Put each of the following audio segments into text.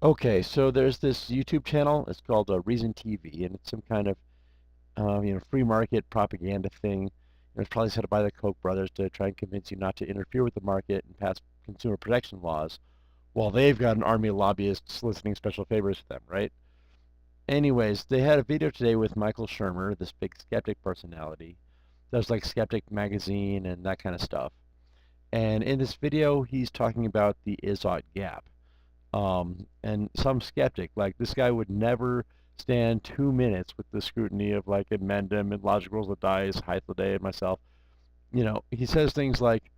Okay, so there's this YouTube channel. It's called Reason TV, and it's some kind of free market propaganda thing. It's probably set up by the Koch brothers to try and convince you not to interfere with the market and pass consumer protection laws, while they've got an army of lobbyists soliciting special favors for them, right? Anyways, they had a video today with Michael Shermer, this big skeptic personality. Does like Skeptic magazine and that kind of stuff. And in this video, he's talking about the Assad Gap. And some skeptic, like this guy would never stand 2 minutes with the scrutiny of like Amendum and Logic Rules of Dice, Hythloday, and myself. He says things like,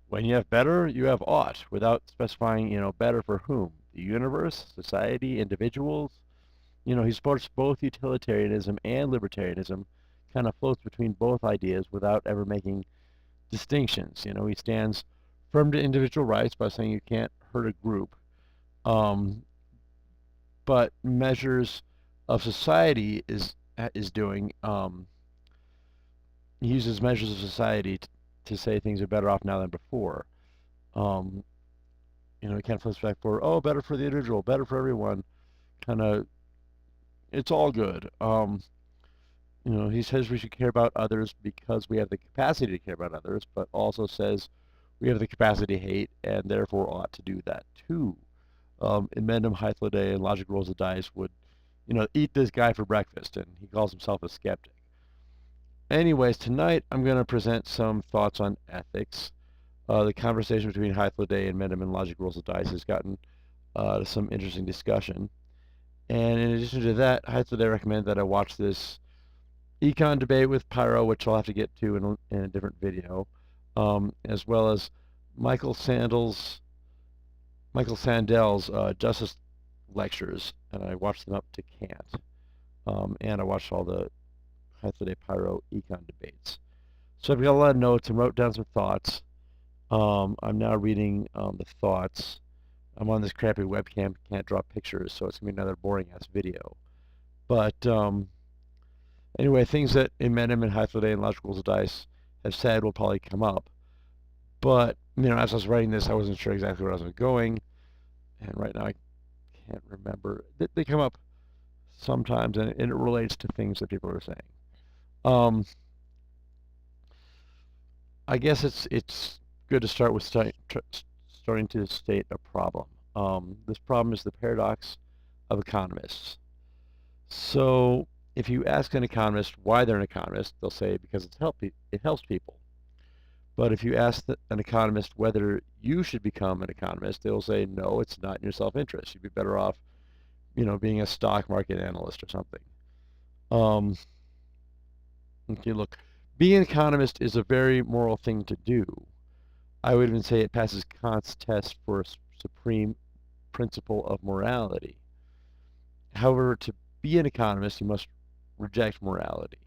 when you have better, you have ought, without specifying, better for whom? The universe, society, individuals? He supports both utilitarianism and libertarianism, kind of floats between both ideas without ever making distinctions. He stands firm to individual rights by saying you can't hurt a group, um, but measures of society is doing. He uses measures of society to say things are better off now than before. Um, he kind of flips back for, oh, better for the individual, better for everyone. Kind of, it's all good. He says we should care about others because we have the capacity to care about others, but also says we have the capacity to hate and therefore ought to do that too. Emendum Hythloday and Logic Rolls of Dice would, eat this guy for breakfast, and he calls himself a skeptic. Anyways, tonight I'm going to present some thoughts on ethics. The conversation between Hythloday and Emendum and Logic Rolls of Dice has gotten to some interesting discussion. And in addition to that, Hythloday recommended that I watch this econ debate with Pyro, which I'll have to get to in a different video, as well as Michael Sandel's justice lectures, and I watched them up to Kant. And I watched all the Hythloday Pyro econ debates. So I've got a lot of notes and wrote down some thoughts. I'm now reading the thoughts. I'm on this crappy webcam, can't draw pictures, so it's going to be another boring-ass video. But anyway, things that Emendum and Hythloday and Logic Rules of Dice have said will probably come up. But, as I was writing this, I wasn't sure exactly where I was going. And right now I can't remember. They come up sometimes, and it relates to things that people are saying. I guess it's good to start with starting to state a problem. This problem is the paradox of economists. So if you ask an economist why they're an economist, they'll say because it helps people. But if you ask an economist whether you should become an economist, they'll say, no, it's not in your self-interest. You'd be better off, being a stock market analyst or something. Okay, look, being an economist is a very moral thing to do. I would even say it passes Kant's test for a supreme principle of morality. However, to be an economist, you must reject morality.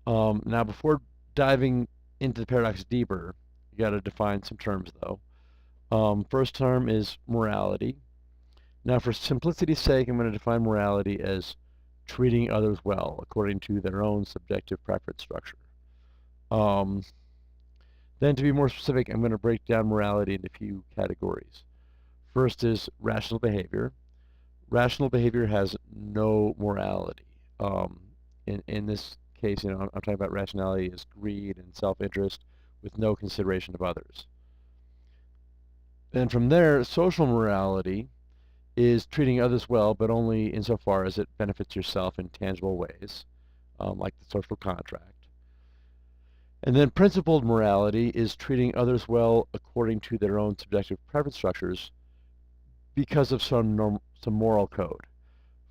Now, before diving into the paradox deeper, you got to define some terms, though. First term is morality. Now, for simplicity's sake, I'm going to define morality as treating others well according to their own subjective preference structure. Then, to be more specific, I'm going to break down morality into a few categories. First is rational behavior. Rational behavior has no morality. In this case, I'm talking about rationality as greed and self-interest with no consideration of others. And from there, social morality is treating others well, but only insofar as it benefits yourself in tangible ways, like the social contract. And then principled morality is treating others well according to their own subjective preference structures because of some moral code.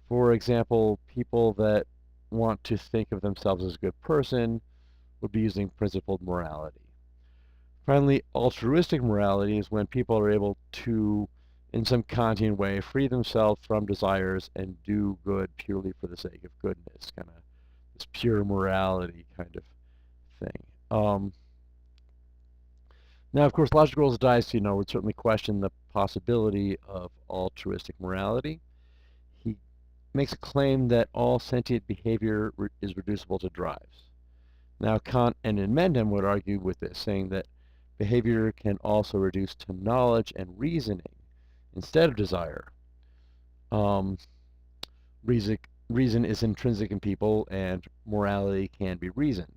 For example, people that want to think of themselves as a good person would be using principled morality. Finally, altruistic morality is when people are able to, in some Kantian way, free themselves from desires and do good purely for the sake of goodness, kind of this pure morality kind of thing. Now, of course, Logic Rolls of Dice, would certainly question the possibility of altruistic morality. He makes a claim that all sentient behavior is reducible to drives. Now, Kant and Emendum would argue with this, saying that behavior can also reduce to knowledge and reasoning instead of desire. Um, reason is intrinsic in people, and morality can be reasoned.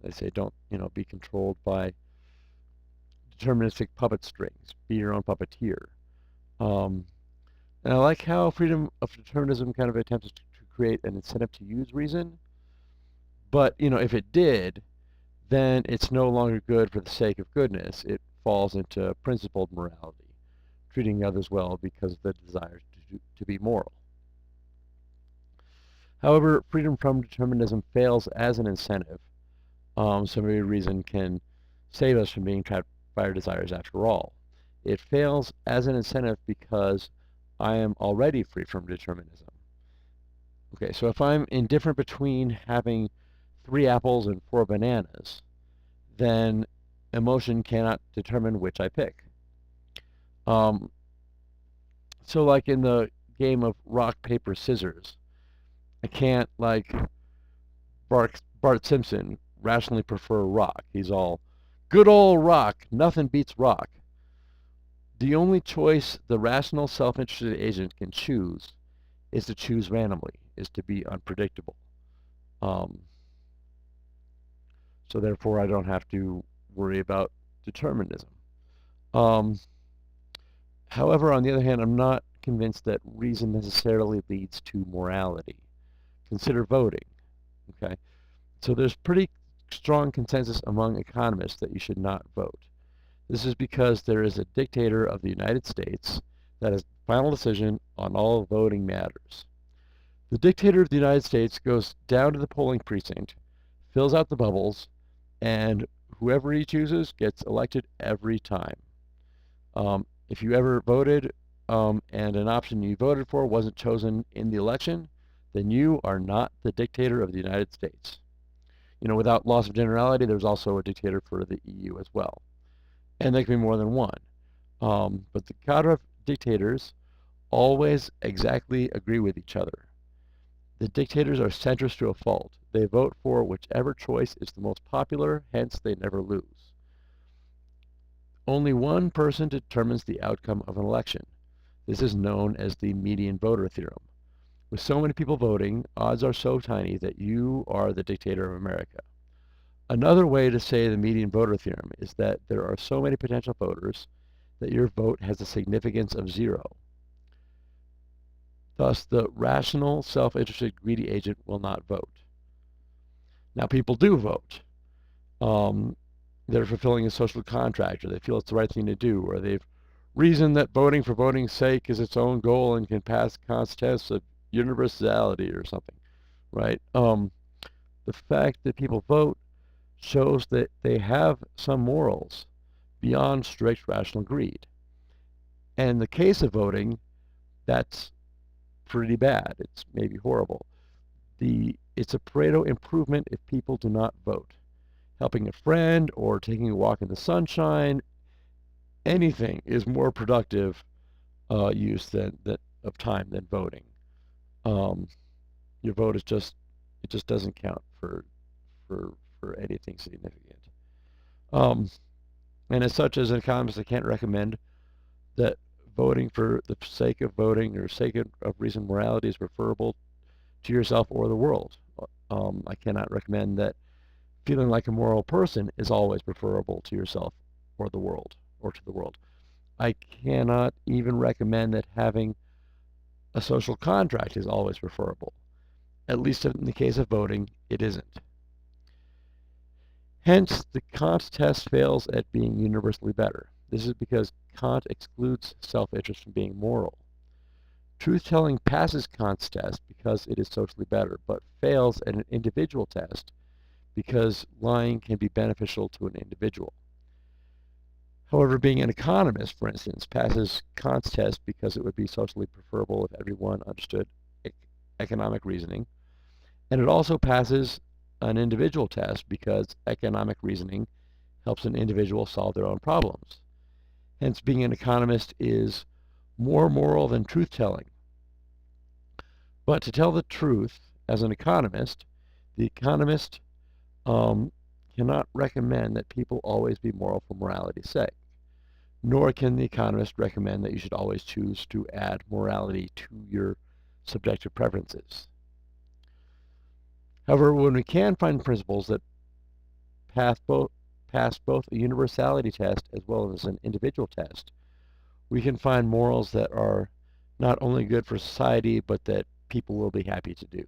They say don't be controlled by deterministic puppet strings. Be your own puppeteer. Um, and I like how freedom of determinism kind of attempts to create an incentive to use reason. But if it did, then it's no longer good for the sake of goodness. It falls into principled morality, treating others well because of the desire to be moral. However, freedom from determinism fails as an incentive. So maybe reason can save us from being trapped by our desires after all. It fails as an incentive because I am already free from determinism. Okay, so if I'm indifferent between having 3 apples and 4 bananas, then emotion cannot determine which I pick. So like in the game of rock, paper, scissors, I can't, like Bart Simpson, rationally prefer rock. He's all, good old rock, nothing beats rock. The only choice the rational, self-interested agent can choose is to choose randomly, is to be unpredictable. So therefore, I don't have to worry about determinism. However, on the other hand, I'm not convinced that reason necessarily leads to morality. Consider voting. Okay, so there's pretty strong consensus among economists that you should not vote. This is because there is a dictator of the United States that has final decision on all voting matters. The dictator of the United States goes down to the polling precinct, fills out the bubbles, and whoever he chooses gets elected every time. If you ever voted and an option you voted for wasn't chosen in the election, then you are not the dictator of the United States. Without loss of generality, there's also a dictator for the EU as well. And there can be more than one. But the cadre of dictators always exactly agree with each other. The dictators are centrist to a fault. They vote for whichever choice is the most popular, hence they never lose. Only one person determines the outcome of an election. This is known as the median voter theorem. With so many people voting, odds are so tiny that you are the dictator of America. Another way to say the median voter theorem is that there are so many potential voters that your vote has a significance of 0. Thus, the rational, self-interested, greedy agent will not vote. Now, people do vote. They're fulfilling a social contract, or they feel it's the right thing to do, or they've reasoned that voting for voting's sake is its own goal and can pass tests of universality or something, right? The fact that people vote shows that they have some morals beyond strict rational greed. And in the case of voting, that's pretty bad. It's maybe horrible. It's a Pareto improvement if people do not vote. Helping a friend or taking a walk in the sunshine, anything is more productive use of time than voting. Your vote is it just doesn't count for anything significant. And as such, as an economist, I can't recommend that voting for the sake of voting or sake of reason morality is preferable to yourself or the world. I cannot recommend that feeling like a moral person is always preferable to yourself or the world or to the world. I cannot even recommend that having a social contract is always preferable. At least in the case of voting, it isn't. Hence, the Kant test fails at being universally better. This is because Kant excludes self-interest from being moral. Truth-telling passes Kant's test because it is socially better, but fails at an individual test because lying can be beneficial to an individual. However, being an economist, for instance, passes Kant's test because it would be socially preferable if everyone understood economic reasoning, and it also passes an individual test because economic reasoning helps an individual solve their own problems. Hence, being an economist is more moral than truth-telling. But to tell the truth, as an economist, the economist cannot recommend that people always be moral for morality's sake. nor can the economist recommend that you should always choose to add morality to your subjective preferences. However, when we can find principles that pass both a universality test as well as an individual test, we can find morals that are not only good for society, but that people will be happy to do.